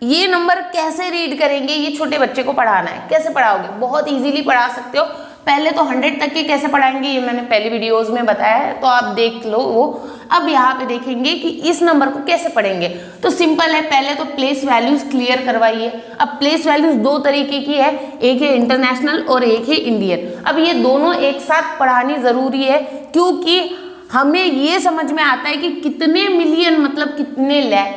ये नंबर कैसे रीड करेंगे, ये छोटे बच्चे को पढ़ाना है, कैसे पढ़ाओगे? बहुत इजीली पढ़ा सकते हो। पहले तो 100 तक के कैसे पढ़ाएंगे ये मैंने पहले वीडियोस में बताया है, तो आप देख लो वो। अब यहाँ पे देखेंगे कि इस नंबर को कैसे पढ़ेंगे। तो सिंपल है, पहले तो प्लेस वैल्यूज क्लियर करवाइए। अब प्लेस वैल्यूज दो तरीके की है, एक है इंटरनेशनल और एक है इंडियन। अब ये दोनों एक साथ पढ़ानी जरूरी है, क्योंकि हमें ये समझ में आता है कि कितने मिलियन मतलब कितने लाख,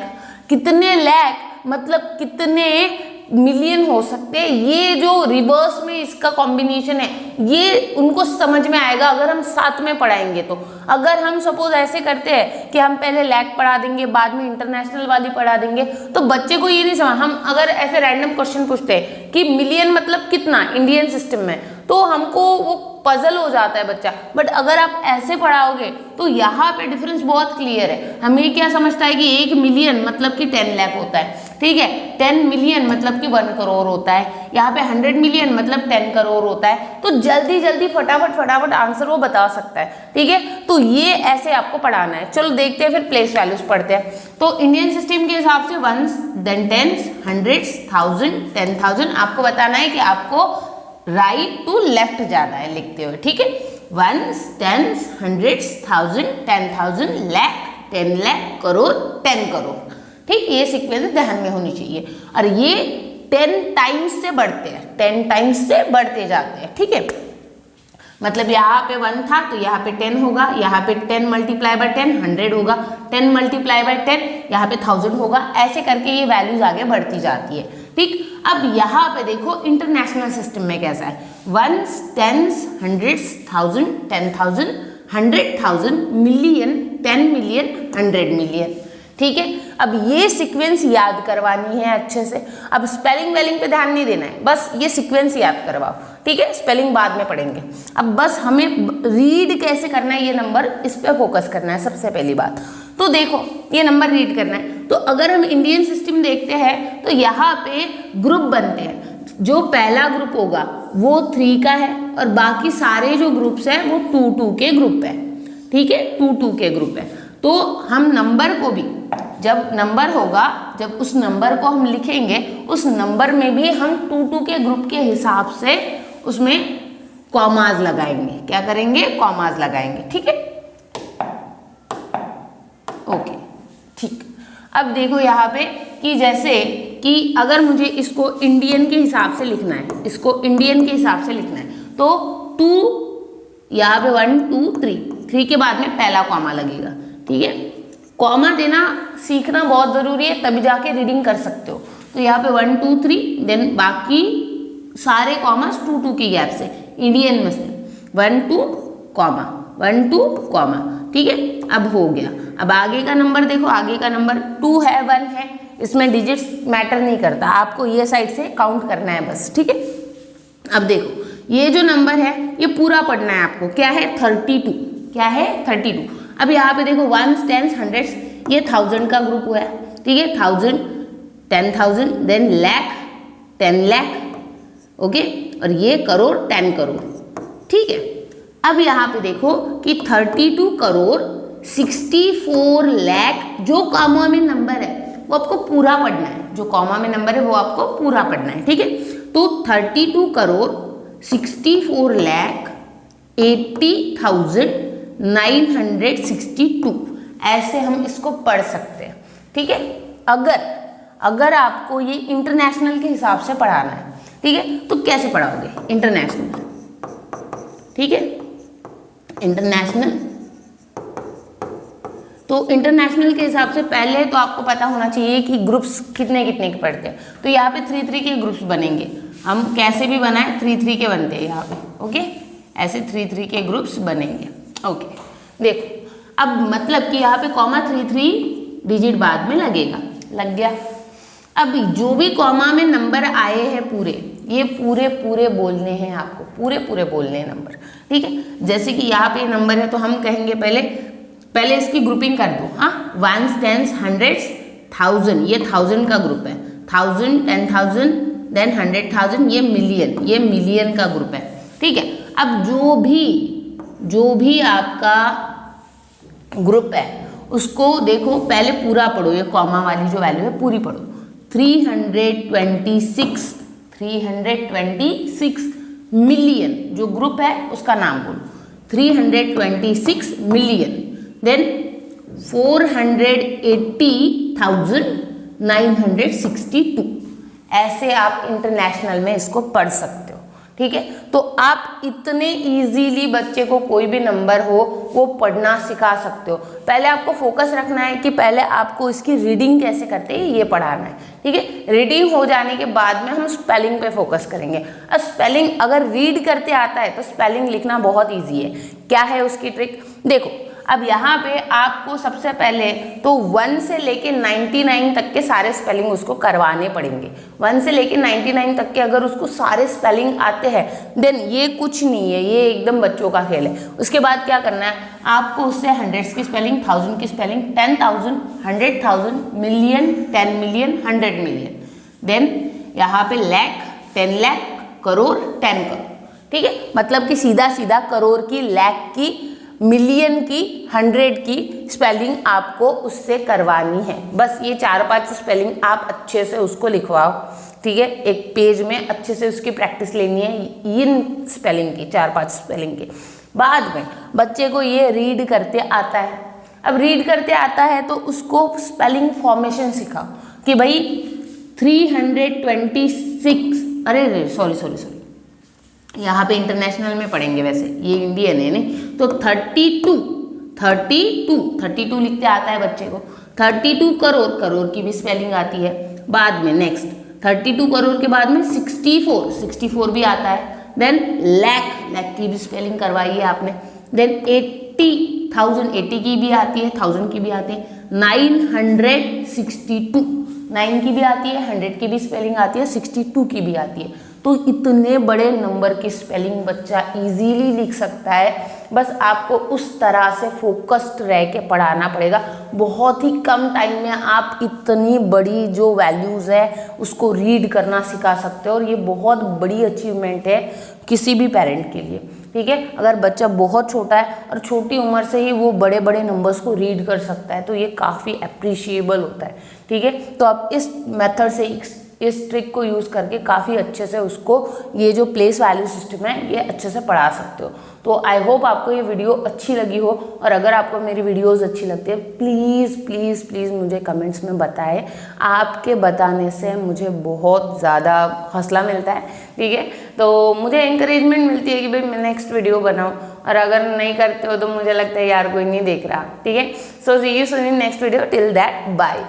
कितने लाख मतलब कितने मिलियन हो सकते हैं। ये जो रिवर्स में इसका कॉम्बिनेशन है ये उनको समझ में आएगा अगर हम साथ में पढ़ाएंगे। तो अगर हम सपोज ऐसे करते हैं कि हम पहले लैक पढ़ा देंगे बाद में इंटरनेशनल वाली पढ़ा देंगे, तो बच्चे को ये नहीं समझ। हम अगर ऐसे रैंडम क्वेश्चन पूछते हैं कि मिलियन मतलब कितना इंडियन सिस्टम में, तो हमको वो पजल हो जाता है बच्चा। बट अगर आप ऐसे पढ़ाओगे तो यहाँ पे डिफरेंस बहुत क्लियर है। हमें क्या समझता है कि 1 मिलियन मतलब कि 10 लाख होता है, ठीक है। 10 मिलियन मतलब कि 1 करोड़ होता है। यहाँ पे 100 मिलियन मतलब 10 करोड़ होता है। तो जल्दी जल्दी फटाफट आंसर वो बता सकता है, ठीक है। तो ये ऐसे आपको पढ़ाना है। चलो देखते हैं, फिर प्लेस वैल्यूज पढ़ते हैं। तो इंडियन सिस्टम के हिसाब से 1s, then 10s, 100s, 1000, 10,000 आपको बताना है कि आपको राइट टू लेफ्ट जाना है लिखते हुए, ठीक है। 1s, 10s, 100s, 1000, 10,000, lakh, 10 lakh, crore, 10 crore, ठीक। ये सीक्वेंस ध्यान में होनी चाहिए। और ये 10 टाइम्स से बढ़ते हैं, 10 टाइम्स से बढ़ते जाते हैं, ठीक है। मतलब यहाँ पे 1 था तो यहाँ पे 10 होगा, यहाँ पे 10 मल्टीप्लाई बाय 10 100 होगा, 10 मल्टीप्लाई बाय 10 यहाँ पे 1000 होगा। ऐसे करके ये वैल्यूज आगे बढ़ती जाती है, ठीक। अब यहाँ पे देखो इंटरनेशनल सिस्टम में कैसा है। 1s, 10s, 100s, 1000, 10,000, 100,000, million, 10 million, 100 million, ठीक है। अब ये सीक्वेंस याद करवानी है अच्छे से। अब स्पेलिंग वेलिंग पे ध्यान नहीं देना है, बस ये सीक्वेंस याद करवाओ, ठीक है। स्पेलिंग बाद में पढ़ेंगे। अब बस हमें रीड कैसे करना है ये नंबर, इस पे फोकस करना है सबसे पहली बात। तो देखो ये नंबर रीड करना है। तो अगर हम इंडियन सिस्टम देखते हैं तो यहाँ पे ग्रुप बनते हैं। जो पहला ग्रुप होगा वो 3 का है और बाकी सारे जो ग्रुप्स हैं वो 2-2 के ग्रुप है, ठीक है। 2-2 के ग्रुप है। तो हम नंबर को भी जब नंबर होगा, जब उस नंबर को हम लिखेंगे, उस नंबर में भी हम 2-2 के ग्रुप के हिसाब से उसमें कॉमाज लगाएंगे। क्या करेंगे? कॉमाज लगाएंगे, ठीक है। ओके, ठीक। अब देखो यहाँ पे कि जैसे कि अगर मुझे इसको इंडियन के हिसाब से लिखना है, इसको इंडियन के हिसाब से लिखना है, तो 2 यहाँ पे 1 2 3 के बाद में पहला कॉमा लगेगा, ठीक है। कॉमा देना सीखना बहुत जरूरी है, तभी जाके रीडिंग कर सकते हो। तो यहाँ पे 1 2 3, देन बाकी सारे कॉमास 2-2 की गैप से इंडियन में से 1 2 कॉमा 1 2 कॉमा, ठीक है। अब हो गया। अब आगे का नंबर देखो, आगे का नंबर 2 है 1 है, इसमें डिजिट्स मैटर नहीं करता, आपको ये साइड से काउंट करना है बस, ठीक है। अब देखो ये जो नंबर है ये पूरा पढ़ना है आपको। क्या है? 32। क्या है? 32। अब यहाँ पे देखो 1s, 10s, 100s, ये 1000 का ग्रुप हुआ है, ठीक है। 1000, 10,000, देन लाख, 10 लाख, ओके। और ये करोड़, 10 करोड़, ठीक है। अब यहाँ पे देखो कि 32 करोड़ 64 लाख, जो कॉमा में नंबर है वो आपको पूरा पढ़ना है। जो कॉमा में नंबर है वो आपको पूरा पढ़ना है, ठीक है। तो 32 करोड़ 64 लाख 80,962, ऐसे हम इसको पढ़ सकते हैं, ठीक है। अगर आपको ये इंटरनेशनल के हिसाब से पढ़ाना है, ठीक है, तो कैसे पढ़ाओगे? इंटरनेशनल, ठीक है। इंटरनेशनल, तो इंटरनेशनल के हिसाब से पहले तो आपको पता होना चाहिए कि ग्रुप्स कितने कितने के पढ़ते हैं। तो यहाँ पे 3-3 के ग्रुप्स बनेंगे। हम कैसे भी बनाए 3-3 के बनते हैं यहाँ पे, ओके। ऐसे 3-3 के ग्रुप्स बनेंगे, ओके। देखो अब मतलब कि यहाँ पे कॉमा 3-3 डिजिट बाद में लगेगा, लग गया। अब जो भी कॉमा में नंबर आए हैं पूरे, ये पूरे बोलने हैं आपको, पूरे बोलने हैं नंबर, ठीक है। जैसे कि यहाँ पे नंबर है तो हम कहेंगे पहले इसकी ग्रुपिंग कर दो, हाँ। 1s, 10s, 100s, 1000, ये 1000 का ग्रुप है। 1000, 10,000, देन 100,000, ये मिलियन का ग्रुप है, ठीक है। अब जो भी आपका ग्रुप है उसको देखो, पहले पूरा पढ़ो, ये कॉमा वाली जो वैल्यू है पूरी पढ़ो। 326 मिलियन, जो ग्रुप है उसका नाम बोलो, 326 मिलियन, देन 480,962। ऐसे आप इंटरनेशनल में इसको पढ़ सकते हो, ठीक है। तो आप इतने इजीली बच्चे को कोई भी नंबर हो वो पढ़ना सिखा सकते हो। पहले आपको फोकस रखना है कि पहले आपको इसकी रीडिंग कैसे करते हैं ये पढ़ाना है, ठीक है। रीडिंग हो जाने के बाद में हम स्पेलिंग पे फोकस करेंगे। अब स्पेलिंग अगर रीड करते आता है तो स्पेलिंग लिखना बहुत ईजी है। क्या है उसकी ट्रिक, देखो। अब यहाँ पे आपको सबसे पहले तो 1 से लेके 99 तक के सारे स्पेलिंग उसको करवाने पड़ेंगे। 1 से लेके 99 तक के अगर उसको सारे स्पेलिंग आते हैं देन ये कुछ नहीं है, ये एकदम बच्चों का खेल है। उसके बाद क्या करना है, आपको उससे हंड्रेड्स की स्पेलिंग, 1000 की spelling, 10,000, 100,000, million, 10 million, 100 million, then यहाँ पे लाख, 10 लाख, करोड़, 10 करोड़, ठीक है। मतलब कि सीधा सीधा करोड़ की, लाख की, मिलियन की, 100 की स्पेलिंग आपको उससे करवानी है। बस ये 4-5 स्पेलिंग आप अच्छे से उसको लिखवाओ, ठीक है। एक पेज में अच्छे से उसकी प्रैक्टिस लेनी है इन स्पेलिंग की, 4-5 स्पेलिंग की। बाद में बच्चे को ये रीड करते आता है। अब रीड करते आता है तो उसको स्पेलिंग फॉर्मेशन सिखाओ कि भाई 326, अरे सॉरी, यहाँ पे इंटरनेशनल में पढ़ेंगे, वैसे ये इंडियन है नहीं। तो 32 लिखते आता है बच्चे को। 32 करोड़ की भी स्पेलिंग आती है। बाद में नेक्स्ट 32 करोड़ के बाद में 64 भी आता है। देन लाख की भी स्पेलिंग करवाई है आपने। देन 80,000, 80 की भी आती है, 1000 की भी आती है। 962, 9 की भी आती है, 100 की भी स्पेलिंग आती है, 62 की भी आती है। तो इतने बड़े नंबर की स्पेलिंग बच्चा इजीली लिख सकता है। बस आपको उस तरह से फोकस्ड रह के पढ़ाना पड़ेगा। बहुत ही कम टाइम में आप इतनी बड़ी जो वैल्यूज़ है उसको रीड करना सिखा सकते हो, और ये बहुत बड़ी अचीवमेंट है किसी भी पेरेंट के लिए, ठीक है। अगर बच्चा बहुत छोटा है और छोटी उम्र से ही वो बड़े बड़े नंबर्स को रीड कर सकता है तो ये काफ़ी अप्रिशिएबल होता है, ठीक है। तो आप इस मेथड से, इस ट्रिक को यूज़ करके काफ़ी अच्छे से उसको ये जो प्लेस वैल्यू सिस्टम है ये अच्छे से पढ़ा सकते हो। तो आई होप आपको ये वीडियो अच्छी लगी हो, और अगर आपको मेरी वीडियोस अच्छी लगती है प्लीज़ मुझे कमेंट्स में बताएं। आपके बताने से मुझे बहुत ज़्यादा हौसला मिलता है, ठीक है। तो मुझे इंकरेजमेंट मिलती है कि भाई मैं नेक्स्ट वीडियो बनाऊँ, और अगर नहीं करते हो तो मुझे लगता है यार कोई नहीं देख रहा, ठीक है। So see you soon in next video, till that bye.